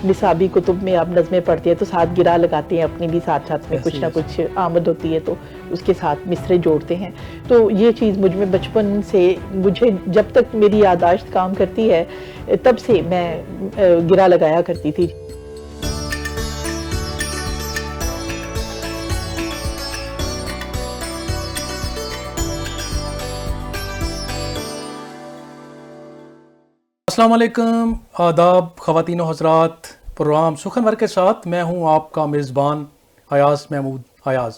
نصابی کتب میں آپ نظمیں پڑھتے ہیں تو ساتھ گرا لگاتے ہیں، اپنی بھی ساتھ ساتھ میں کچھ نہ کچھ آمد ہوتی ہے تو اس کے ساتھ مصرے جوڑتے ہیں. تو یہ چیز مجھ میں بچپن سے، مجھے جب تک میری یادداشت کام کرتی ہے تب سے میں گرا لگایا کرتی تھی. السلام علیکم، آداب خواتین و حضرات. پروگرام سخنور کے ساتھ میں ہوں آپ کا میزبان ایاز محمود ایاز.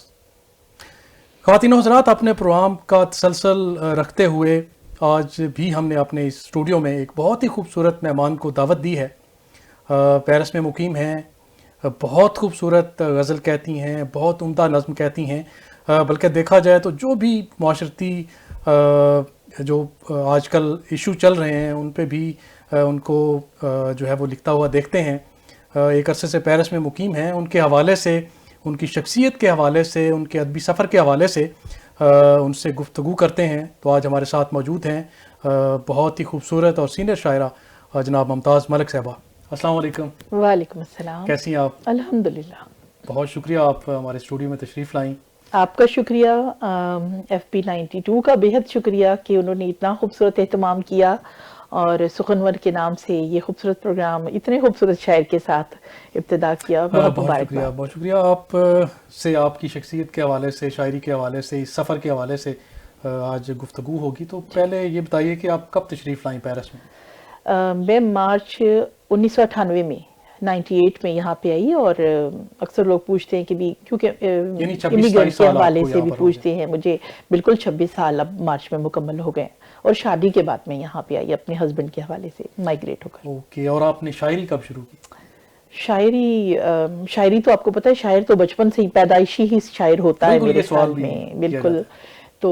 خواتین و حضرات، اپنے پروگرام کا تسلسل رکھتے ہوئے آج بھی ہم نے اپنے اس اسٹوڈیو میں ایک بہت ہی خوبصورت مہمان کو دعوت دی ہے. پیرس میں مقیم ہیں، بہت خوبصورت غزل کہتی ہیں، بہت عمدہ نظم کہتی ہیں، بلکہ دیکھا جائے تو جو بھی معاشرتی جو آج کل ایشو چل رہے ہیں ان پہ بھی ان کو جو ہے وہ لکھتا ہوا دیکھتے ہیں. ایک عرصے سے پیرس میں مقیم ہیں. ان کے حوالے سے، ان کی شخصیت کے حوالے سے، ان کے ادبی سفر کے حوالے سے ان سے گفتگو کرتے ہیں. تو آج ہمارے ساتھ موجود ہیں بہت ہی خوبصورت اور سینئر شاعرہ جناب ممتاز ملک صاحبہ. السلام علیکم. وعلیکم السلام. کیسی ہیں آپ؟ الحمدللہ. بہت شکریہ آپ ہمارے اسٹوڈیو میں تشریف لائیں. آپ کا شکریہ، ایف پی 92 کا بہت شکریہ کہ انہوں نے اتنا خوبصورت اہتمام کیا اور سخنور کے نام سے یہ خوبصورت پروگرام اتنے خوبصورت شاعر کے ساتھ ابتدا کیا. بہت شکریہ، بہت شکریہ. آپ سے آپ کی شخصیت کے حوالے سے، شاعری کے حوالے سے، اس سفر کے حوالے سے آج گفتگو ہوگی. تو پہلے یہ بتائیے کہ آپ کب تشریف لائیں پیرس میں؟ میں مارچ 1998 میں 98 میں یہاں پہ آئی. اور اکثر لوگ پوچھتے ہیں کہ بھی کیونکہ امیگرینٹ کے حوالے سے بھی پوچھتے ہیں مجھے. بالکل 26 سال اب مارچ میں مکمل ہو گئے اور شادی کے بعد میں یہاں پہ آئی اپنے ہسبینڈ کے حوالے سے مائگریٹ ہو کر. اوکے. اور آپ نے شاعری کب شروع کی؟ شاعری تو آپ کو پتہ ہے، شاعر تو بچپن سے ہی پیدائشی ہی شاعر ہوتا ہے میرے خیال میں. بالکل. تو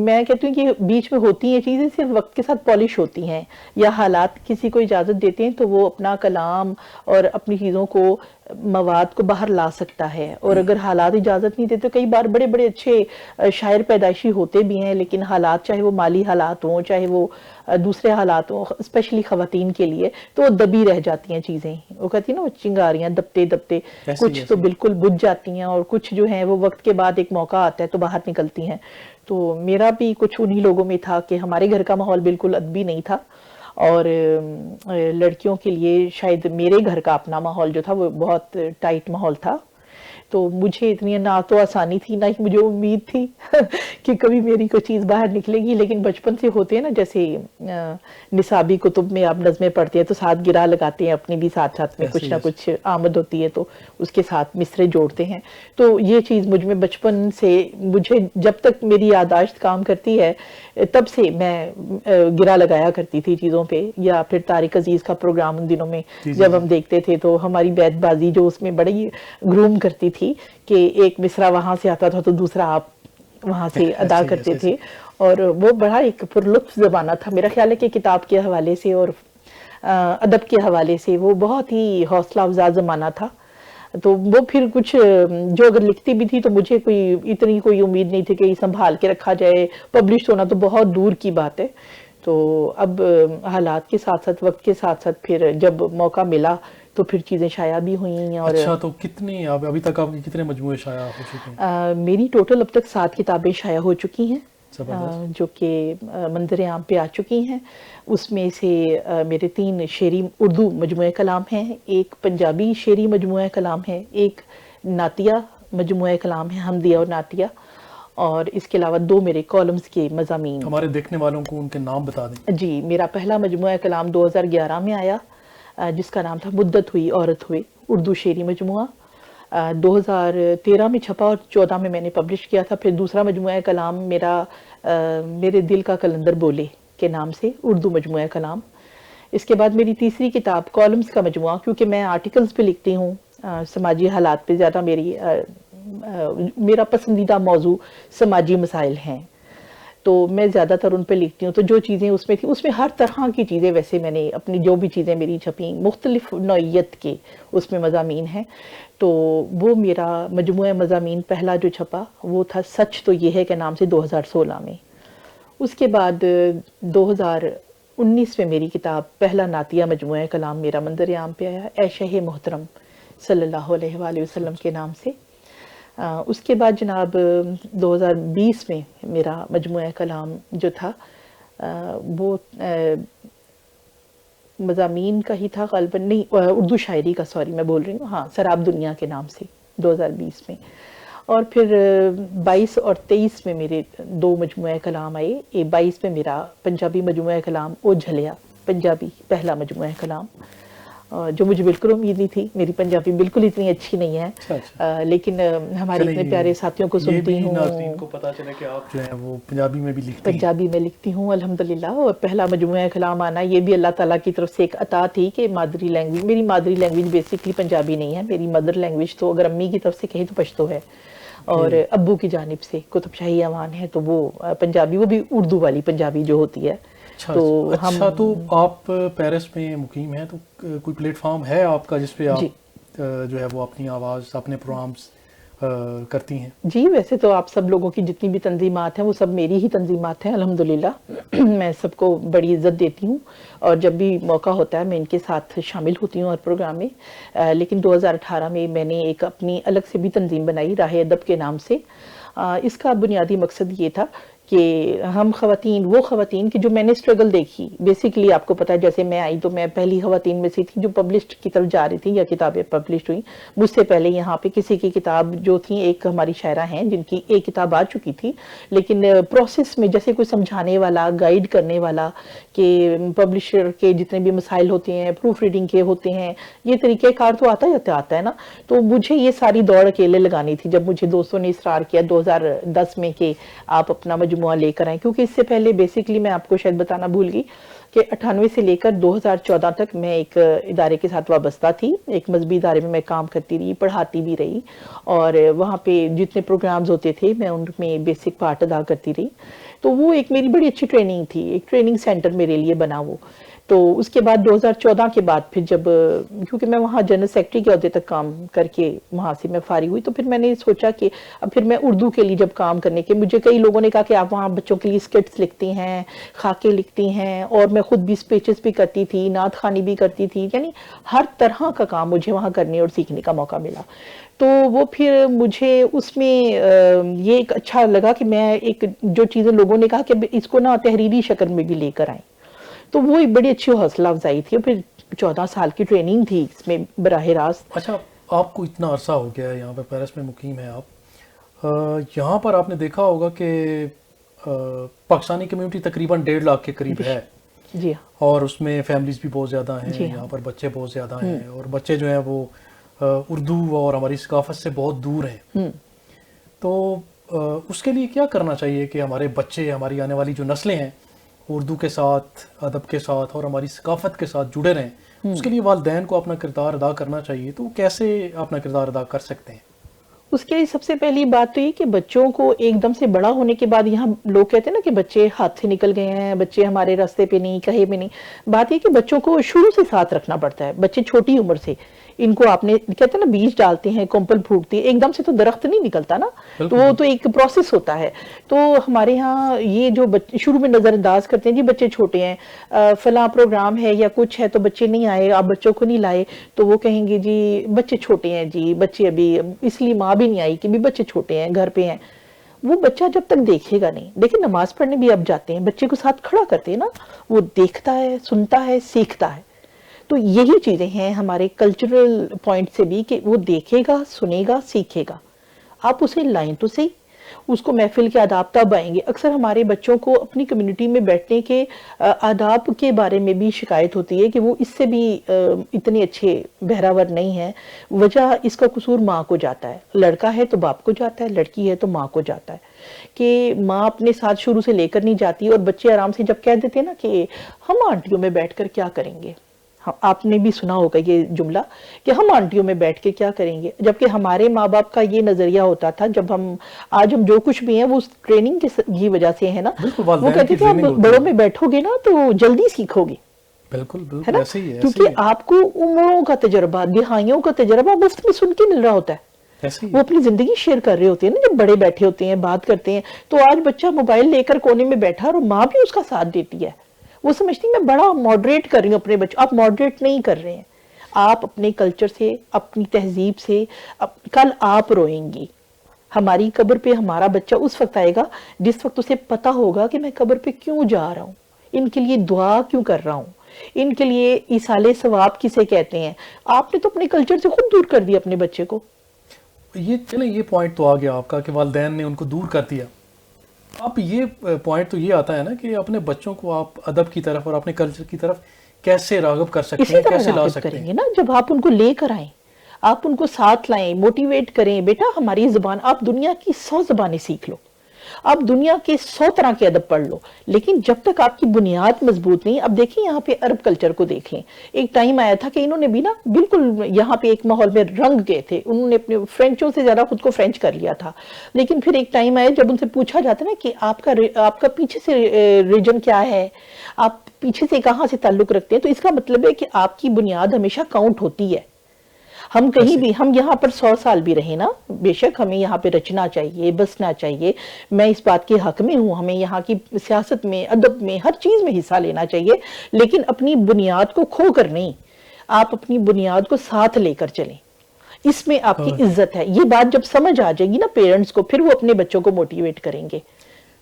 میں کہتی ہوں کہ بیچ میں ہوتی ہیں چیزیں، صرف وقت کے ساتھ پالش ہوتی ہیں، یا حالات کسی کو اجازت دیتے ہیں تو وہ اپنا کلام اور اپنی چیزوں کو، مواد کو باہر لا سکتا ہے. اور اگر حالات اجازت نہیں دیتے، کئی بار بڑے بڑے اچھے شاعر پیدائشی ہوتے بھی ہیں، لیکن حالات، چاہے وہ مالی حالات ہوں، چاہے وہ دوسرے حالات ہوں، اسپیشلی خواتین کے لیے، تو وہ دبی رہ جاتی ہیں چیزیں. وہ کہتی ہیں نا، وہ چنگاریاں دبتے دبتے کچھ تو بالکل بجھ جاتی ہیں، اور کچھ جو ہیں وہ وقت کے بعد ایک موقع آتا ہے تو باہر نکلتی ہیں. تو میرا بھی کچھ انہی لوگوں میں تھا کہ ہمارے گھر کا ماحول بالکل ادبی نہیں تھا، اور لڑکیوں کے لیے شاید میرے گھر کا اپنا ماحول جو تھا وہ بہت ٹائٹ ماحول تھا. تو مجھے اتنی نہ تو آسانی تھی، نہ ہی مجھے امید تھی کہ کبھی میری کوئی چیز باہر نکلے گی. لیکن بچپن سے ہوتے ہیں نا، جیسے نصابی کتب میں آپ نظمیں پڑھتے ہیں تو ساتھ گرا لگاتے ہیں، اپنی بھی ساتھ ساتھ میں کچھ نہ کچھ آمد ہوتی ہے تو اس کے ساتھ مصرے جوڑتے ہیں. تو یہ چیز مجھ میں بچپن سے، مجھے جب تک میری یادداشت کام کرتی ہے تب سے میں گرا لگایا کرتی تھی چیزوں پہ. یا پھر طارق عزیز کا پروگرام ان دنوں میں جب ہم دیکھتے تھے تو ہماری بیت بازی جو اس میں بڑی گروم کرتی تھی کہ ایک مصرع وہاں سے آتا تھا تو دوسرا آپ وہاں سے ادا کرتے تھے. اور وہ بڑا ایک پرلطف زمانہ تھا. میرا خیال ہے کہ کتاب کے حوالے سے اور ادب کے حوالے سے وہ بہت ہی حوصلہ افزا زمانہ تھا. تو وہ پھر کچھ جو اگر لکھتی بھی تھی تو مجھے اتنی کوئی امید نہیں تھی کہ یہ سنبھال کے رکھا جائے. پبلش ہونا تو بہت دور کی بات ہے. تو اب حالات کے ساتھ ساتھ، وقت کے ساتھ ساتھ، پھر جب موقع ملا تو پھر چیزیں شائع بھی ہوئیں. اور اچھا، تو کتنی ابھی تک آپ کے کتنے مجموعے شائع ہو چکے ہیں؟ میری ٹوٹل اب تک 7 کتابیں شائع ہو چکی ہیں جو کہ منظر عام پہ آ چکی ہیں. اس میں سے میرے 3 شعری اردو مجموعہ کلام ہیں، ایک پنجابی شعری مجموعہ کلام ہے، ایک نعتیہ مجموعہ کلام ہے، حمدیہ اور نعتیہ، اور اس کے علاوہ 2 میرے کالمز کے مضامین. ہمارے دیکھنے والوں کو ان کے نام بتا دیں. جی، میرا پہلا مجموعہ کلام 2011 میں آیا جس کا نام تھا مدت ہوئی عورت ہوئے، اردو شعری مجموعہ. 2013 میں چھپا اور 2014 میں نے پبلش کیا تھا. پھر دوسرا مجموعہ کلام میرا میرے دل کا کلندر بولے کے نام سے، اردو مجموعہ کلام. اس کے بعد میری تیسری کتاب کالمز کا مجموعہ، کیونکہ میں آرٹیکلز پہ لکھتی ہوں، سماجی حالات پہ زیادہ میرا پسندیدہ موضوع سماجی مسائل ہیں، تو میں زیادہ تر ان پہ لکھتی ہوں. تو جو چیزیں اس میں تھیں، اس میں ہر طرح کی چیزیں، ویسے میں نے اپنی جو بھی چیزیں میری چھپیں مختلف نوعیت کے اس میں مضامین ہیں. تو وہ میرا مجموعہ مضامین پہلا جو چھپا وہ تھا سچ تو یہ ہے کے نام سے 2016 میں. اس کے بعد 19 میں میری کتاب پہلا نعتیہ مجموعہ کلام میرا منظر عام پہ آیا، اے شہ محترم صلی اللہ علیہ وآلہ وسلم کے نام سے۔ اس کے بعد جناب 2020 میں میرا مجموعہ کلام جو تھا وہ مضامین کا ہی تھا غالباً، نہیں اردو شاعری کا، سوری میں بول رہی ہوں، ہاں سراب دنیا کے نام سے 2020 میں۔ اور پھر 22 اور 23 میں میرے 2 مجموعہ کلام آئے۔ 22 میں میرا پنجابی مجموعہ کلام او جھلیا پنجابی پہلا مجموعہ کلام، جو مجھے بالکل امید نہیں تھی، میری پنجابی بالکل اتنی اچھی نہیں ہے، لیکن ہمارے اتنے پیارے ساتھیوں کو سنتی ہوں، ناظرین کو پتہ چلے کہ آپ جو ہیں وہ پنجابی میں بھی لکھتی ہیں۔ پنجابی میں لکھتی ہوں الحمدللہ، اور پہلا مجموعہ کلام آنا یہ بھی اللہ تعالیٰ کی طرف سے ایک عطا تھی کہ مادری لینگویج، میری مادری لینگویج بیسکلی پنجابی نہیں ہے، میری مدر لینگویج تو اگر امی کی طرف سے کہیں تو پشتو ہے، اور ابو کی جانب سے کتب شاہی ایوان ہے تو وہ پنجابی، وہ بھی اردو والی پنجابی جو ہوتی ہے۔ اچھا، تو آپ پیرس میں مقیم ہیں، تو کوئی پلیٹ فارم ہے آپ کا جس پہ آپ جو ہے وہ اپنی آواز، اپنے پروگرامز کرتی ہیں؟ جی، ویسے تو آپ سب لوگوں کی جتنی بھی تنظیمات ہیں وہ سب میری ہی تنظیمات ہیں الحمدللہ، میں سب کو بڑی عزت دیتی ہوں، اور جب بھی موقع ہوتا ہے میں ان کے ساتھ شامل ہوتی ہوں اور پروگرام میں۔ لیکن 2018 میں میں نے ایک اپنی الگ سے بھی تنظیم بنائی راہ ادب کے نام سے۔ اس کا بنیادی مقصد یہ تھا کہ ہم خواتین، وہ خواتین کی جو میں نے اسٹرگل دیکھی، بیسیکلی آپ کو پتا ہے جیسے میں آئی تو میں پہلی خواتین میں سے تھی جو پبلشڈ کی طرف جا رہی تھی یا کتابیں پبلشڈ ہوئیں۔ مجھ سے پہلے یہاں پہ کسی کی کتاب جو تھی، ایک ہماری شاعرہ ہیں جن کی ایک کتاب آ چکی تھی، لیکن پروسیس میں جیسے کوئی سمجھانے والا، گائیڈ کرنے والا، کہ پبلشر کے جتنے بھی مسائل ہوتے ہیں، پروف ریڈنگ کے ہوتے ہیں، یہ طریقہ کار تو آتا ہے نا، تو مجھے یہ ساری دوڑ اکیلے لگانی تھی۔ جب مجھے دوستوں نے اصرار کیا 2010 میں کہ آپ اپنا مجموعہ لے کر آئیں، کیونکہ اس سے پہلے بیسیکلی میں آپ کو شاید بتانا بھول گئی کہ 98 سے لے کر 2014 تک میں ایک ادارے کے ساتھ وابستہ تھی، ایک مذہبی ادارے میں کام کرتی رہی، پڑھاتی بھی رہی، اور وہاں پہ جتنے پروگرامز ہوتے تھے میں ان میں بیسک پارٹ ادا کرتی رہی۔ تو وہ ایک میری بڑی اچھی ٹریننگ تھی، ایک ٹریننگ سینٹر میرے لیے بنا وہ۔ تو اس کے بعد 2014 کے بعد پھر جب، کیونکہ میں وہاں جنرل سیکرٹری کے عہدے تک کام کر کے وہاں سے میں فارغ ہوئی، تو پھر میں نے سوچا کہ اب پھر میں اردو کے لیے جب کام کرنے کے، مجھے کئی لوگوں نے کہا کہ آپ وہاں بچوں کے لیے اسکٹس لکھتی ہیں، خاکے لکھتی ہیں، اور میں خود بھی اسپیچز بھی کرتی تھی، نعت خوانی بھی کرتی تھی، یعنی ہر طرح کا کام مجھے وہاں کرنے اور سیکھنے کا موقع ملا۔ تو وہ پھر مجھے اس میں یہ ایک اچھا لگا کہ میں ایک جو چیزیں لوگوں نے کہا کہ اس کو نا تحریری شکل میں بھی لے کر آئیں، تو وہ ایک بڑی اچھی حوصلہ افزائی تھی، اور پھر 14 سال کی ٹریننگ تھی اس میں براہ راست۔ اچھا، آپ کو اتنا عرصہ ہو گیا ہے یہاں پہ پیرس میں مقیم ہیں آپ، یہاں پر آپ نے دیکھا ہوگا کہ پاکستانی کمیونٹی تقریباً 1.5 لاکھ کے قریب ہے، جی، اور اس میں فیملیز بھی بہت زیادہ ہیں، یہاں پر بچے بہت زیادہ ہیں، اور بچے جو ہیں وہ اردو اور ہماری ثقافت سے بہت دور ہیں۔ تو اس کے لیے کیا کرنا چاہیے کہ ہمارے بچے، ہماری آنے والی جو نسلیں ہیں، اردو کے ساتھ، ادب کے ساتھ اور ہماری ثقافت کے ساتھ جڑے رہیں؟ اس کے لیے والدین کو اپنا کردار ادا کرنا چاہیے، تو کیسے اپنا کردار ادا کر سکتے ہیں؟ اس کے لیے سب سے پہلی بات تو یہ کہ بچوں کو ایک دم سے بڑا ہونے کے بعد، یہاں لوگ کہتے ہیں نا کہ بچے ہاتھ سے نکل گئے ہیں، بچے ہمارے راستے پہ نہیں، کہیں پہ نہیں، بات یہ کہ بچوں کو شروع سے ساتھ رکھنا پڑتا ہے۔ بچے چھوٹی عمر سے ان کو آپ نے کہتے ہیں نا بیج ڈالتے ہیں، کمپل پھوٹتی ہے، ایک دم سے تو درخت نہیں نکلتا نا، تو وہ تو ایک پروسیس ہوتا ہے۔ تو ہمارے ہاں یہ جو شروع میں نظر انداز کرتے ہیں، جی بچے چھوٹے ہیں، فلاں پروگرام ہے یا کچھ ہے تو بچے نہیں آئے، آپ بچوں کو نہیں لائے، تو وہ کہیں گے جی بچے چھوٹے ہیں، جی بچے ابھی، اس لیے ماں بھی نہیں آئی کہ بھی بچے چھوٹے ہیں، گھر پہ ہیں۔ وہ بچہ جب تک دیکھے گا نہیں، دیکھیں نماز پڑھنے بھی اب جاتے ہیں، بچے کو ساتھ کھڑا کرتے ہیں نا، وہ دیکھتا ہے، سنتا ہے، سیکھتا ہے۔ تو یہی چیزیں ہیں ہمارے کلچرل پوائنٹ سے بھی کہ وہ دیکھے گا، سنے گا، سیکھے گا، آپ اسے لائیں تو صحیح، اس کو محفل کے آداب تب آئیں گے۔ اکثر ہمارے بچوں کو اپنی کمیونٹی میں بیٹھنے کے آداب کے بارے میں بھی شکایت ہوتی ہے کہ وہ اس سے بھی اتنے اچھے بہراور نہیں ہیں۔ وجہ اس کا قصور ماں کو جاتا ہے، لڑکا ہے تو باپ کو جاتا ہے، لڑکی ہے تو ماں کو جاتا ہے، کہ ماں اپنے ساتھ شروع سے لے کر نہیں جاتی، اور بچے آرام سے جب کہہ دیتے ہیں نا کہ ہم آنٹیوں میں بیٹھ کر کیا کریں گے، آپ نے بھی سنا ہوگا یہ جملہ کہ ہم آنٹیوں میں بیٹھ کے کیا کریں گے، جبکہ ہمارے ماں باپ کا یہ نظریہ ہوتا تھا، جب آج ہم جو کچھ بھی ہیں وہ اس ٹریننگ کی وجہ سے ہے نا، وہ کہتے تھے آپ بڑوں میں بیٹھو گے نا تو جلدی سیکھو گے، بالکل ہے نا، کیونکہ آپ کو عمروں کا تجربہ، دہائیوں کا تجربہ مفت میں سن کے مل رہا ہوتا ہے، وہ اپنی زندگی شیئر کر رہے ہوتے ہیں نا، جب بڑے بیٹھے ہوتے ہیں بات کرتے ہیں، تو آج بچہ موبائل لے کر کونے میں بیٹھا اور ماں بھی اس کا ساتھ دیتی ہے، وہ سمجھتی میں بڑا ماڈریٹ کر رہی ہوں اپنے بچوں. آپ ماڈریٹ نہیں کر رہے ہیں, آپ اپنے کلچر سے, اپنی تہذیب سے, کل آپ روئیں گی. ہماری قبر پہ ہمارا بچہ اس وقت آئے گا جس وقت اسے پتا ہوگا کہ میں قبر پہ کیوں جا رہا ہوں, ان کے لیے دعا کیوں کر رہا ہوں, ان کے لیے ایصال ثواب کسے کہتے ہیں. آپ نے تو اپنے کلچر سے خود دور کر دیا اپنے بچے کو. یہ چلیں, یہ پوائنٹ تو آ گیا آپ کا کہ والدین نے ان کو دور کر دیا. اب یہ پوائنٹ تو یہ آتا ہے نا کہ اپنے بچوں کو آپ ادب کی طرف اور اپنے کلچر کی طرف کیسے راغب کر سکتے اسی ہیں, طرح کیسے لا راغب سکتے کریں ہیں؟ گے نا جب آپ ان کو لے کر آئیں, آپ ان کو ساتھ لائیں, موٹیویٹ کریں. بیٹا ہماری زبان, آپ دنیا کی 100 زبانیں سیکھ لو, آپ دنیا کے 100 طرح کے ادب پڑھ لو, لیکن جب تک آپ کی بنیاد مضبوط نہیں. اب دیکھیں یہاں پہ عرب کلچر کو دیکھیں, ایک ٹائم آیا تھا کہ انہوں نے بھی نا بالکل یہاں پہ ایک ماحول میں رنگ گئے تھے, انہوں نے اپنے فرینچوں سے زیادہ خود کو فرینچ کر لیا تھا. لیکن پھر ایک ٹائم آیا جب ان سے پوچھا جاتا نا کہ آپ کا پیچھے سے ریجن کیا ہے, آپ پیچھے سے کہاں سے تعلق رکھتے ہیں, تو اس کا مطلب ہے کہ آپ کی بنیاد ہمیشہ کاؤنٹ ہوتی ہے. ہم کہیں بھی, ہم یہاں پر 100 سال بھی رہے نا, بے شک ہمیں یہاں پہ رچنا چاہیے, بسنا چاہیے, میں اس بات کے حق میں ہوں, ہمیں یہاں کی سیاست میں, ادب میں, ہر چیز میں حصہ لینا چاہیے, لیکن اپنی بنیاد کو کھو کر نہیں. آپ اپنی بنیاد کو ساتھ لے کر چلیں, اس میں آپ کی عزت ہے. یہ بات جب سمجھ آ جائے گی نا پیرنٹس کو, پھر وہ اپنے بچوں کو موٹیویٹ کریں گے.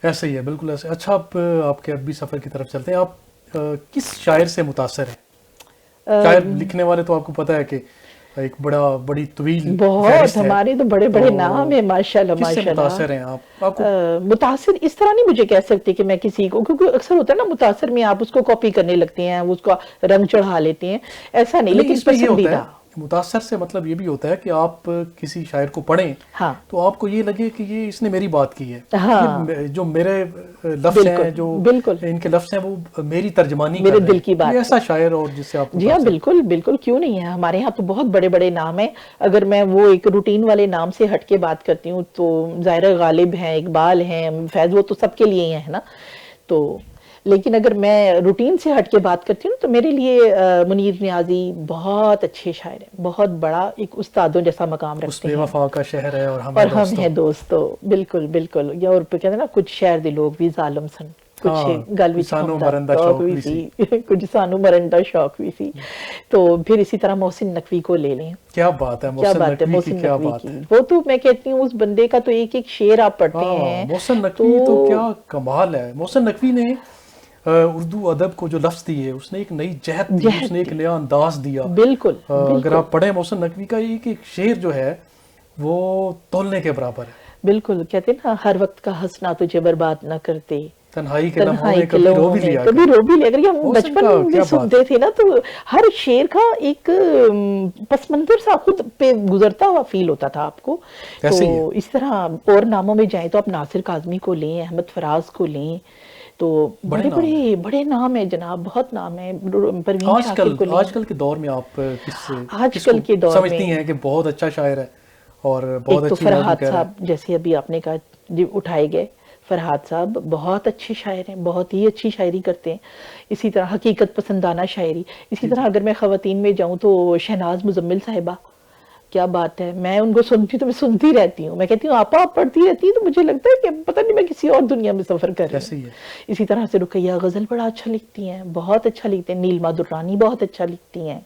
ایسے ہی ہے, بالکل ایسے. اچھا, آپ کے عربی سفر کی طرف چلتے ہیں. آپ کس شاعر سے متاثر ہیں؟ شاعر لکھنے والے تو آپ کو پتہ ہے کہ ایک بڑی طویل بہت, ہمارے تو بڑے بڑے نام ہیں ماشاءاللہ کس سے ماشاءاللہ. متاثر ہیں آپ کو؟ متاثر اس طرح نہیں مجھے کہہ سکتے کہ میں کسی کو, کیونکہ اکثر ہوتا ہے نا متاثر میں آپ اس کو کاپی کرنے لگتے ہیں, اس کا رنگ چڑھا لیتے ہیں, ایسا نہیں. لیکن اس میں یہ ہوتا پسندیدہ, ہے متاثر سے مطلب یہ بھی ہوتا ہے کہ آپ کسی شاعر کو پڑھیں ہاں تو آپ کو یہ لگے کہ یہ اس نے میری بات کی ہے, ہاں جو میرے لفظ ہیں, جو بالکل ان کے لفظ ہیں, وہ میری ترجمانی میرے کر رہے دل ہیں. کی بات یہ ایسا شاعر اور جس سے آپ جی ہاں بالکل بالکل, کیوں نہیں ہے. ہمارے ہاں تو بہت بڑے بڑے نام ہیں. اگر میں وہ ایک روٹین والے نام سے ہٹ کے بات کرتی ہوں تو ظاہرہ غالب ہیں, اقبال ہیں, فیض, وہ تو سب کے لیے ہیں نا. تو لیکن اگر میں روٹین سے ہٹ کے بات کرتی ہوں تو میرے لیے منیر نیازی بہت اچھے شاعر ہیں, بہت بڑا ایک استادوں جیسا مقام اس رکھتے بے ہیں. وفا کا شہر ہے اور اور ہم ہیں دوستو, بالکل بالکل. یا اور پہ کہتے ہیں نا, کچھ شہر دے لوگ بھی ظالم سن, کچھ گل وچ سانو ہمدرد مرندہ شوق بھی سی, کچھ سانو مرندہ شوق بھی سی. تو پھر اسی طرح محسن نقوی کو لے لیں. کیا بات ہے کیا بات ہے محسن نقوی کی, وہ تو میں کہتی ہوں اس بندے کا تو ایک ایک شعر آپ پڑھتے ہیں. محسن نقوی تو کیا کمال ہے. محسن نقوی نے اردو ادب کو جو لفظ دیے, اس نے ایک نئی جہت دی, اس نے ایک نیا انداز دیا. بالکل اگر آپ پڑھیں محسن نقوی کا ایک ایک شعر جو ہے وہ تولنے کے برابر ہے. بالکل, کہتے ہیں نا, ہر وقت کا ہنسنا تجھے برباد نہ کرتے, تنہائی کے لمحوں میں کبھی رو بھی لیا کبھی رو بھی لیا. اگر ہم بچپن میں سنتے تھے نا تو ہر شعر کا ایک پس منظر سا خود پہ گزرتا ہوا فیل ہوتا تھا آپ کو. تو اس طرح اور ناموں میں جائیں تو آپ ناصر کاظمی کو لیں, احمد فراز کو لیں, تو بڑے بڑے بڑے نام ہیں جناب, بہت نام ہیں. پروین شاکر کو لیں. آج کل کے دور میں آپ آج کل کے دور میں سمجھتی ہیں کہ بہت اچھا شاعر ہے اور بہت ایک تو اچھی فرحات صاحب, جیسے ابھی آپ نے کہا اٹھائے گئے, فرحات صاحب بہت اچھے شاعر ہیں, بہت ہی اچھی شاعری کرتے ہیں. اسی طرح حقیقت پسندانہ شاعری. اسی طرح اگر میں خواتین میں جاؤں تو شہناز مزمل صاحبہ, کیا بات ہے. میں ان کو سنتی تو میں سنتی رہتی ہوں, میں کہتی ہوں آپ پڑھتی رہتی ہیں تو مجھے لگتا ہے کہ پتہ نہیں میں کسی اور دنیا میں سفر کر رہی ہوں. اسی طرح سے رقیہ غزل بڑا اچھا لکھتی ہیں, بہت اچھا لکھتے ہیں. نیلما درانی بہت اچھا لکھتی ہیں,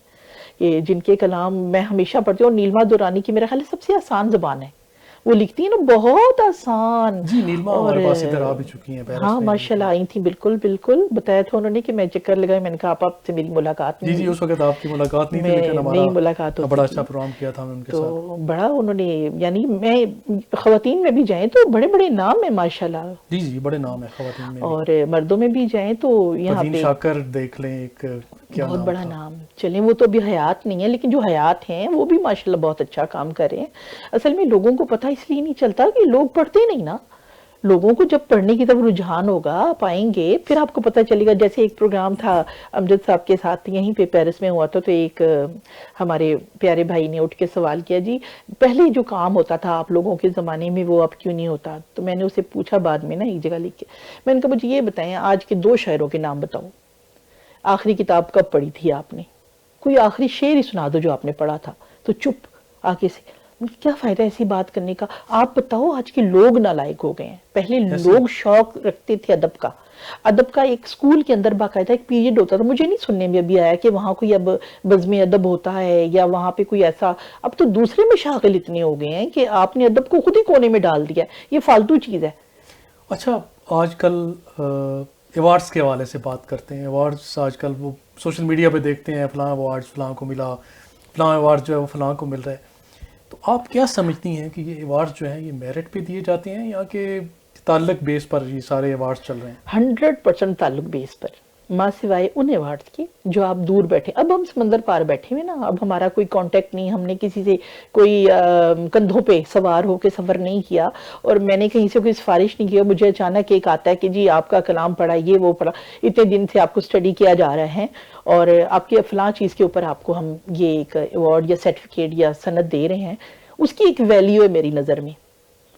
یہ جن کے کلام میں ہمیشہ پڑھتی ہوں. اور نیلما درانی کی میرا خیال ہے سب سے آسان زبان ہے, وہ لکھتی ہیں نا بہت آسان. جی, نیلما ہمارے پاس ادھر آ بھی چکی ہیں. ہاں ماشاءاللہ آئی تھیں, بالکل بالکل. بتایا تھا انہوں نے کہ میں چکر لگایا, میں نے کہا آپ سے میری ملاقات نہیں. جی, اس وقت آپ کی ملاقات نہیں تھی, لیکن ہمارا ملاقات بڑا اچھا پروگرام کیا تھا ان کے ساتھ. تو بڑا انہوں نے, یعنی میں خواتین میں بھی جائیں تو بڑے بڑے نام ہیں ماشاءاللہ. جی, بڑے نام ہیں خواتین میں. اور مردوں میں بھی جائیں تو یہاں پروین شاکر دیکھ لیں, ایک کیا بہت بڑا نام. چلیں وہ تو ابھی حیات نہیں ہے, لیکن جو حیات ہیں وہ بھی ماشاءاللہ بہت اچھا کام کر رہے ہیں. اصل میں لوگوں کو پتہ اس لیے نہیں چلتا کہ لوگ پڑھتے نہیں نا. لوگوں کو جب پڑھنے کی طرف رجحان ہوگا, آپ آئیں گے, پھر آپ کو پتہ چلے گا. جیسے ایک پروگرام تھا امجد صاحب کے ساتھ یہیں پہ پیرس میں ہوا تھا, تو ایک ہمارے پیارے بھائی نے اٹھ کے سوال کیا, جی پہلے جو کام ہوتا تھا آپ لوگوں کے زمانے میں وہ اب کیوں نہیں ہوتا. تو میں نے اسے پوچھا بعد میں نا ایک جگہ لکھ کے, میں نے کہا مجھے یہ بتائیں آج کے 2 شاعروں کے نام بتاؤ, آخری کتاب کب پڑھی تھی آپ نے, کوئی آخری شعر ہی سنا دو جو آپ نے پڑھا تھا. تو چپ آگے سے, کیا فائدہ ایسی بات کرنے کا؟ آپ بتاؤ آج کے لوگ نالائق ہو گئے ہیں. پہلے لوگ شوق رکھتے تھے ادب کا ایک اسکول کے اندر باقاعدہ ایک پیریڈ ہوتا تھا. مجھے نہیں سننے میں ابھی آیا کہ وہاں کوئی اب بزم ادب ہوتا ہے یا وہاں پہ کوئی ایسا. اب تو دوسرے مشاغل اتنے ہو گئے ہیں کہ آپ نے ادب کو خود ہی کونے میں ڈال دیا. یہ فالتو چیز ہے. اچھا آج کل ایوارڈز کے حوالے سے بات کرتے ہیں. ایوارڈز آج کل وہ سوشل میڈیا پہ دیکھتے ہیں فلاں ایوارڈز فلاں کو ملا, فلاں ایوارڈ جو ہے وہ فلاں کو مل رہا ہے. تو آپ کیا سمجھتی ہیں کہ یہ ایوارڈز جو ہیں یہ میرٹ پہ دیے جاتے ہیں یا کہ تعلق بیس پر یہ سارے ایوارڈز چل رہے ہیں؟ 100% تعلق بیس پر, ماں سوائے ان ایوارڈز کی جو آپ دور بیٹھے. اب ہم سمندر پار بیٹھے ہوئے نا, اب ہمارا کوئی کانٹیکٹ نہیں, ہم نے کسی سے کوئی کندھوں پہ سوار ہو کے سفر نہیں کیا اور میں نے کہیں سے کوئی سفارش نہیں کیا. مجھے اچانک ایک آتا ہے کہ جی آپ کا کلام پڑھا, یہ وہ پڑھا, اتنے دن سے آپ کو اسٹڈی کیا جا رہا ہے اور آپ کی فلاں چیز کے اوپر آپ کو ہم یہ ایک ایوارڈ یا سرٹیفکیٹ یا سند دے رہے ہیں. اس کی ایک ویلیو ہے میری نظر میں,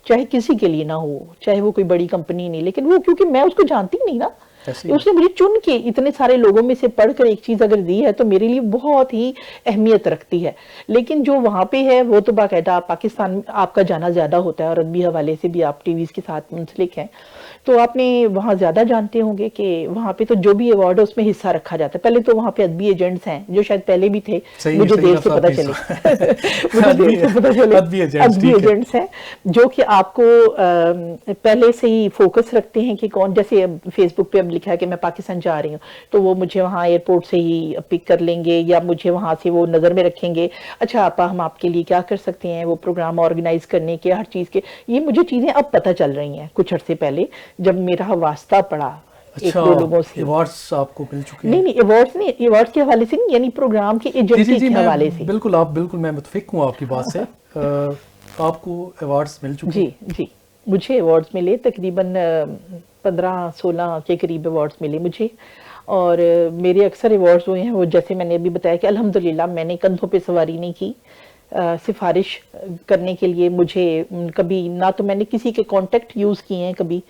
چاہے کسی کے لیے نہ ہو, چاہے وہ کوئی بڑی کمپنی نہیں, لیکن وہ کیونکہ میں اس کو جانتی نہیں نا, اس نے مجھے چن کے اتنے سارے لوگوں میں سے پڑھ کر ایک چیز اگر دی ہے تو میرے لیے بہت ہی اہمیت رکھتی ہے. لیکن جو وہاں پہ ہے وہ تو باقاعدہ پاکستان میں آپ کا جانا زیادہ ہوتا ہے اور ادبی حوالے سے بھی آپ ٹی ویز کے ساتھ منسلک ہیں, تو آپ نے وہاں زیادہ جانتے ہوں گے کہ وہاں پہ تو جو بھی ایوارڈ ہے اس میں حصہ رکھا جاتا ہے. پہلے تو وہاں پہ ادبی ایجنٹس ہیں جو شاید پہلے بھی تھے, مجھے دیر سے پتہ چلے ادبی ایجنٹس ہیں جو کہ آپ کو پہلے سے ہی فوکس رکھتے ہیں کہ کون, جیسے فیس بک پہ اب لکھا ہے کہ میں پاکستان جا رہی ہوں تو وہ مجھے وہاں ایئرپورٹ سے ہی پک کر لیں گے یا مجھے وہاں سے وہ نظر میں رکھیں گے. اچھا آپا ہم آپ کے لیے کیا کر سکتے ہیں, وہ پروگرام آرگنائز کرنے کے, ہر چیز کے. یہ مجھے چیزیں اب پتہ چل رہی ہیں, کچھ عرصے پہلے جب میرا واسطہ پڑا ایک دو لوگوں سے. ایوارڈز آپ کو مل چکے ہیں؟ نہیں ایوارڈز نہیں, ایوارڈز کے حوالے سے نہیں, یعنی پروگرام کے ایجنسی کے حوالے سے. بالکل میں متفق ہوں آپ کی بات سے. آپ کو ایوارڈز مل چکے ہیں؟ جی مجھے ایوارڈز ملے, تقریباً 15-16 کے قریب ایوارڈز ملے مجھے. اور میرے اکثر ایوارڈز ہوئے ہیں وہ جیسے میں نے ابھی بتایا کہ الحمدللہ میں نے کندھوں پہ سواری نہیں کی. سفارش کرنے کے لیے مجھے کبھی نہ تو میں نے کسی کے کانٹیکٹ یوز کیے ہیں کبھی,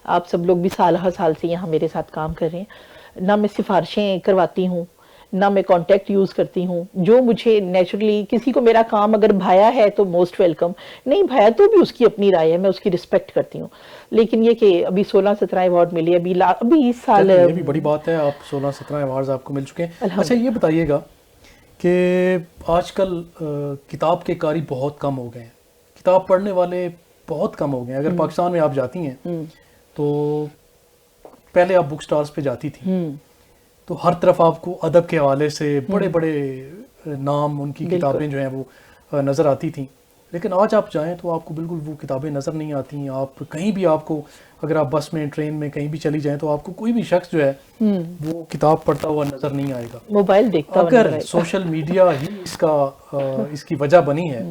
آپ سب لوگ بھی سال سے یہاں میرے ساتھ کام کر رہے ہیں, نہ میں سفارشیں کرواتی ہوں نہ میں کانٹیکٹ یوز کرتی ہوں. جو مجھے نیچرلی کسی کو میرا کام اگر بھایا ہے تو موسٹ ویلکم, نہیں بھایا تو بھی اس کی اپنی رائے ہے, میں اس کی رسپیکٹ کرتی ہوں. لیکن یہ کہ ابھی 16-17 ایوارڈ ملے ابھی اس سال, یہ بھی بڑی بات ہے, آپ 16-17 ایوارڈز آپ کو مل چکے ہیں. اچھا یہ بتائیے گا کہ آج کل کتاب کے قاری بہت کم ہو گئے ہیں, کتاب پڑھنے والے بہت کم ہو گئے ہیں. اگر پاکستان میں آپ جاتی ہیں تو پہلے آپ بک سٹالز پہ جاتی تھیں تو ہر طرف آپ کو ادب کے حوالے سے بڑے بڑے نام, ان کی کتابیں جو ہیں وہ نظر آتی تھیں. لیکن آج آپ جائیں تو آپ کو بالکل وہ کتابیں نظر نہیں آتی. آپ کہیں بھی, آپ کو اگر آپ بس میں ٹرین میں کہیں بھی چلی جائیں تو آپ کو کوئی بھی شخص جو ہے وہ کتاب پڑھتا ہوا نظر نہیں آئے گا, موبائل دیکھتا. اگر سوشل میڈیا ہی اس کی وجہ بنی ہے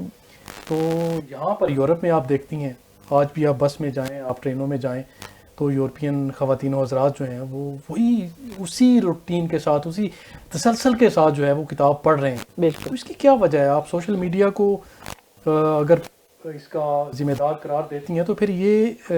تو یہاں پر یورپ میں آپ دیکھتی ہیں آج بھی آپ بس میں جائیں, آپ ٹرینوں میں جائیں تو یورپین خواتین و حضرات جو ہیں وہ وہی اسی روٹین کے ساتھ, اسی تسلسل کے ساتھ جو ہے وہ کتاب پڑھ رہے ہیں. تو اس کی کیا وجہ ہے؟ آپ سوشل میڈیا کو اگر اس کا ذمہ دار قرار دیتی ہیں تو پھر یہ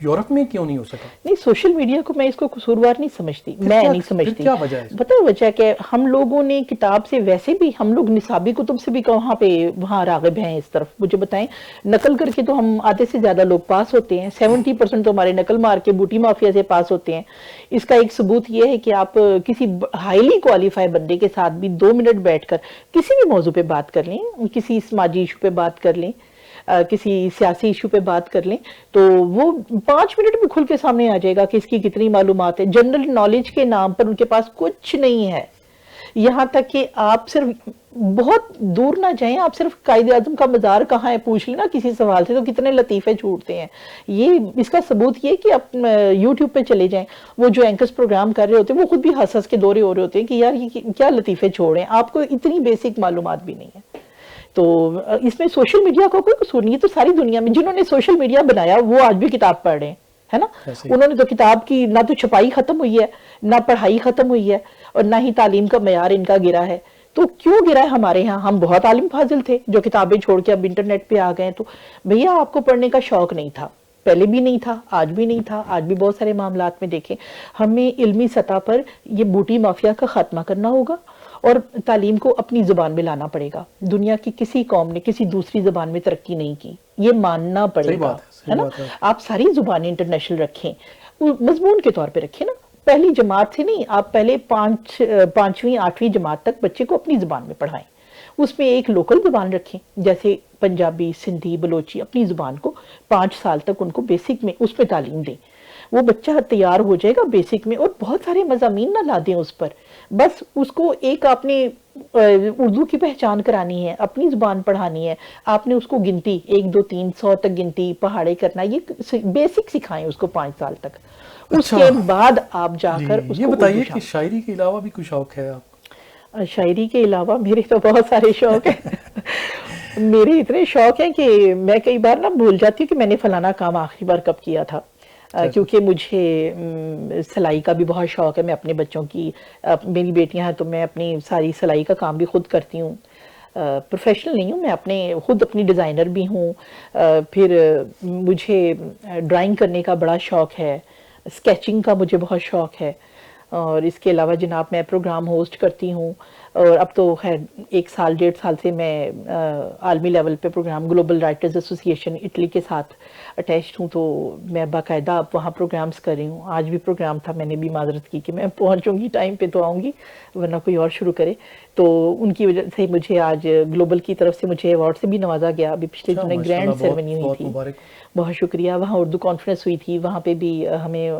یورپ میں کیوں نہیں ہو سکا؟ نہیں, سوشل میڈیا کو میں اس کو قصوروار نہیں سمجھتی, میں نہیں سمجھتی. کیا وجہ ہے؟ پتہ وجہ کہ ہم لوگوں نے کتاب سے, ویسے بھی ہم لوگ نصابی کتب سے بھی کہاں پہ وہاں راغب ہیں اس طرف. مجھے بتائیں, نقل کر کے تو ہم آدھے سے زیادہ لوگ پاس ہوتے ہیں, 70% تو ہمارے نقل مار کے بوٹی مافیا سے پاس ہوتے ہیں. اس کا ایک ثبوت یہ ہے کہ آپ کسی ہائیلی کوالیفائی بندے کے ساتھ بھی 2 منٹ بیٹھ کر کسی بھی موضوع پہ بات کر لیں, کسی سماجی ایشو پہ بات کر لیں, کسی سیاسی ایشو پہ بات کر لیں, تو وہ 5 منٹ میں کھل کے سامنے آ جائے گا کہ اس کی کتنی معلومات ہے. جنرل نالج کے نام پر ان کے پاس کچھ نہیں ہے. یہاں تک کہ آپ صرف بہت دور نہ جائیں, آپ صرف قائد اعظم کا مزار کہاں ہے پوچھ لینا کسی سوال سے, تو کتنے لطیفے چھوٹتے ہیں. یہ اس کا ثبوت یہ کہ آپ یوٹیوب پہ چلے جائیں, وہ جو اینکرز پروگرام کر رہے ہوتے ہیں وہ خود بھی ہنس ہنس کے دورے ہو رہے ہوتے ہیں کہ یار یہ کیا لطیفے چھوڑیں, آپ کو اتنی بیسک معلومات بھی نہیں ہے. تو اس میں سوشل میڈیا کا کوئی قصور نہیں ہے. تو ساری دنیا میں جنہوں نے سوشل میڈیا بنایا وہ آج بھی کتاب پڑھ رہے ہیں, ہے نا. انہوں نے تو کتاب کی نہ تو چھپائی ختم ہوئی ہے, نہ پڑھائی ختم ہوئی ہے, اور نہ ہی تعلیم کا معیار ان کا گرا ہے. تو کیوں گرا ہے ہمارے ہاں؟ ہم بہت عالم فاضل تھے جو کتابیں چھوڑ کے اب انٹرنیٹ پہ آ گئے. تو بھیا آپ کو پڑھنے کا شوق نہیں تھا, پہلے بھی نہیں تھا, آج بھی نہیں تھا. آج بھی بہت سارے معاملات میں دیکھیں, ہمیں علمی سطح پر یہ بوٹی مافیا کا خاتمہ کرنا ہوگا اور تعلیم کو اپنی زبان میں لانا پڑے گا. دنیا کی کسی قوم نے کسی دوسری زبان میں ترقی نہیں کی, یہ ماننا پڑے گا, ہے نا. آپ ساری زبانیں انٹرنیشنل رکھیں, مضمون کے طور پہ رکھیں نا, پہلی جماعت سے نہیں, آپ پہلے 5ویں 8ویں جماعت تک بچے کو اپنی زبان میں پڑھائیں, اس میں ایک لوکل زبان رکھیں, جیسے پنجابی, سندھی, بلوچی, اپنی زبان کو 5 سال تک ان کو بیسک میں اس پہ تعلیم دیں. وہ بچہ تیار ہو جائے گا بیسک میں, اور بہت سارے مضامین نہ لا دیں اس پر, بس اس کو ایک آپ نے اردو کی پہچان کرانی ہے, اپنی زبان پڑھانی ہے, آپ نے اس کو گنتی 1 2 3 100 تک گنتی, پہاڑے کرنا, یہ بیسک سکھائیں اس کو 5 سال تک. اس کے بعد آپ جا کر اس یہ کو بتائیے کہ شاعری کے علاوہ بھی کوئی شوق ہے آپ؟ شاعری کے علاوہ میرے تو بہت سارے شوق ہیں. میرے اتنے شوق ہیں کہ میں کئی بار نا بھول جاتی ہوں کہ میں نے فلانا کام آخری بار کب کیا تھا, کیونکہ مجھے سلائی کا بھی بہت شوق ہے. میں اپنے بچوں کی, میری بیٹیاں ہیں تو میں اپنی ساری سلائی کا کام بھی خود کرتی ہوں. پروفیشنل نہیں ہوں میں, خود اپنی ڈیزائنر بھی ہوں. پھر مجھے ڈرائنگ کرنے کا بڑا شوق ہے, اسکیچنگ کا مجھے بہت شوق ہے. اور اس کے علاوہ جناب میں پروگرام ہوسٹ کرتی ہوں, اور اب تو خیر 1 سال 1.5 سال سے میں عالمی لیول پہ پروگرام گلوبل رائٹرز ایسوسی ایشن اٹلی کے ساتھ اٹیچڈ ہوں, تو میں باقاعدہ اب وہاں پروگرامز کر رہی ہوں. آج بھی پروگرام تھا, میں نے بھی معذرت کی کہ میں پہنچوں گی ٹائم پہ تو آؤں گی, ورنہ کوئی اور شروع کرے. تو ان کی وجہ سے مجھے آج گلوبل کی طرف سے مجھے ایوارڈ سے بھی نوازا گیا. ابھی پچھلے دنوں گرینڈ سیرمنی ہوئی تھی, بہت شکریہ. وہاں اردو کانفرنس ہوئی تھی, وہاں پہ بھی ہمیں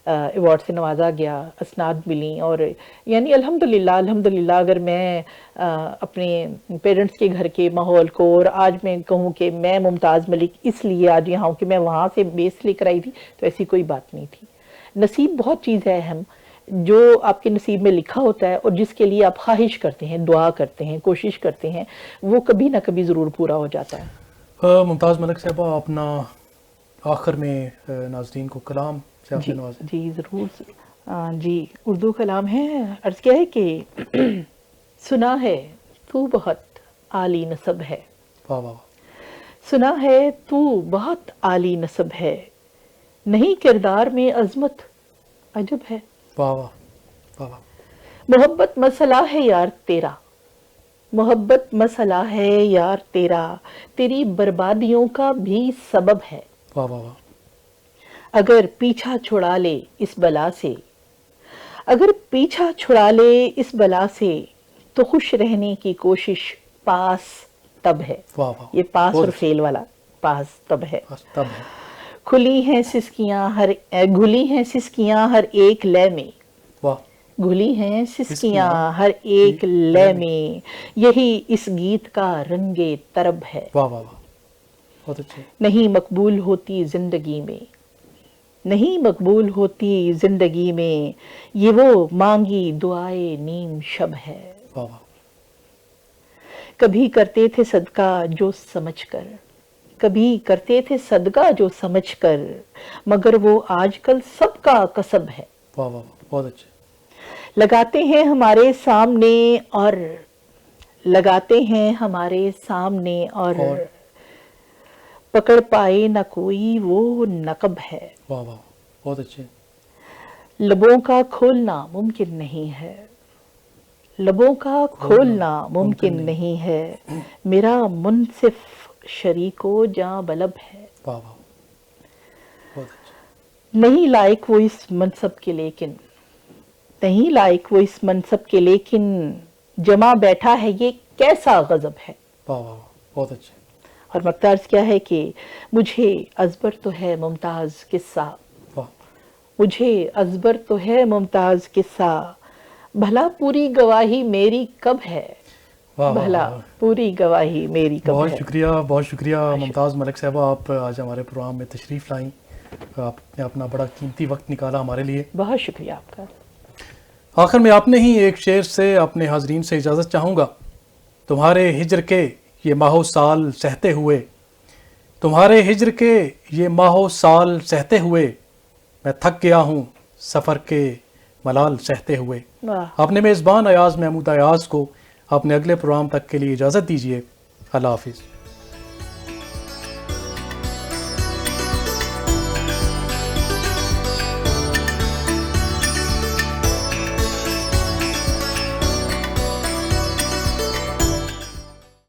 ایوارڈ سے نوازا گیا, اسناد ملیں. اور یعنی الحمدللہ اگر میں اپنے پیرنٹس کے گھر کے ماحول کو, اور آج میں کہوں کہ میں ممتاز ملک اس لیے آج یہاں ہوں کہ میں وہاں سے بیس لے کر آئی تھی, تو ایسی کوئی بات نہیں تھی. نصیب بہت چیز ہے اہم, جو آپ کے نصیب میں لکھا ہوتا ہے اور جس کے لیے آپ خواہش کرتے ہیں, دعا کرتے ہیں, کوشش کرتے ہیں, وہ کبھی نہ کبھی ضرور پورا ہو جاتا ہے. ممتاز ملک صاحبہ, اپنا آخر میں ناظرین کو کلام سے آپ نے نوازا. جی ضرور. جی اردو کلام ہے. عرض کیا ہے کہ سنا ہے تو بہت عالی نسب ہے, واہ واہ, سنا ہے تو بہت عالی نسب ہے, نہیں کردار میں عظمت عجب ہے. واہ واہ واہ واہ. محبت مسئلہ ہے یار تیرا, محبت مسئلہ ہے یار تیرا, تیری بربادیوں کا بھی سبب ہے. واہ واہ واہ. اگر پیچھا چھڑا لے اس بلا سے, اگر پیچھا چھڑا لے اس بلا سے, تو خوش رہنے کی کوشش پاس تب ہے. واہ واہ. یہ پاس اور فیل والا, پاس تب ہے. تب ہے. کھلی ہیں سسکیاں ہر, گھلی ہیں سسکیاں ہر ایک لے میں, واہ, گھلی ہیں سسکیاں ہر ایک لے میں, یہی اس گیت کا رنگ طرب ہے. واہ واہ واہ, بہت اچھے. نہیں مقبول ہوتی زندگی میں, نہیں مقبول ہوتی زندگی میں, یہ وہ مانگی دعائے نیم شب ہے. واہ واہ. کبھی کرتے تھے صدقہ جو سمجھ کر, کبھی کرتے تھے صدقہ جو سمجھ کر, مگر وہ آج کل سب کا کسب ہے. واہ واہ, بہت اچھے. لگاتے ہیں ہمارے سامنے اور, لگاتے ہیں ہمارے سامنے اور پکڑ پائے نہ کوئی وہ نقب ہے. واہ واہ, بہت اچھے. لبوں کا کھولنا ممکن نہیں ہے, لبوں کا کھولنا ممکن نہیں ہے, میرا منصف شریکو جاں بلب ہے. واہ واہ, بہت اچھے. نہیں لائق وہ اس منصب کے لیکن, نہیں لائق وہ اس منصب کے لیکن, جمع بیٹھا ہے یہ کیسا غضب ہے. واہ واہ, بہت اچھے. اور مقتارز کیا ہے کہ مجھے ازبر تو ہے ممتاز قصہ, مجھے ازبر تو ہے ممتاز قصہ, بھلا پوری گواہی میری کب ہے, بھلا پوری گواہی میری کب ہے. بہت شکریہ, بہت شکریہ ممتاز ملک صاحبہ, آپ آج ہمارے پروگرام میں تشریف لائیں, آپ نے اپنا بڑا قیمتی وقت نکالا ہمارے لیے. بہت شکریہ آپ کا. آخر میں آپ نے ہی ایک شعر سے اپنے حاضرین سے اجازت چاہوں گا. تمہارے ہجر کے یہ ماہ و سال سہتے ہوئے, تمہارے ہجر کے یہ ماہ و سال سہتے ہوئے, میں تھک گیا ہوں سفر کے ملال سہتے ہوئے. اپنے میزبان ایاز محمود ایاز کو اپنے اگلے پروگرام تک کے لیے اجازت دیجیے. اللہ حافظ.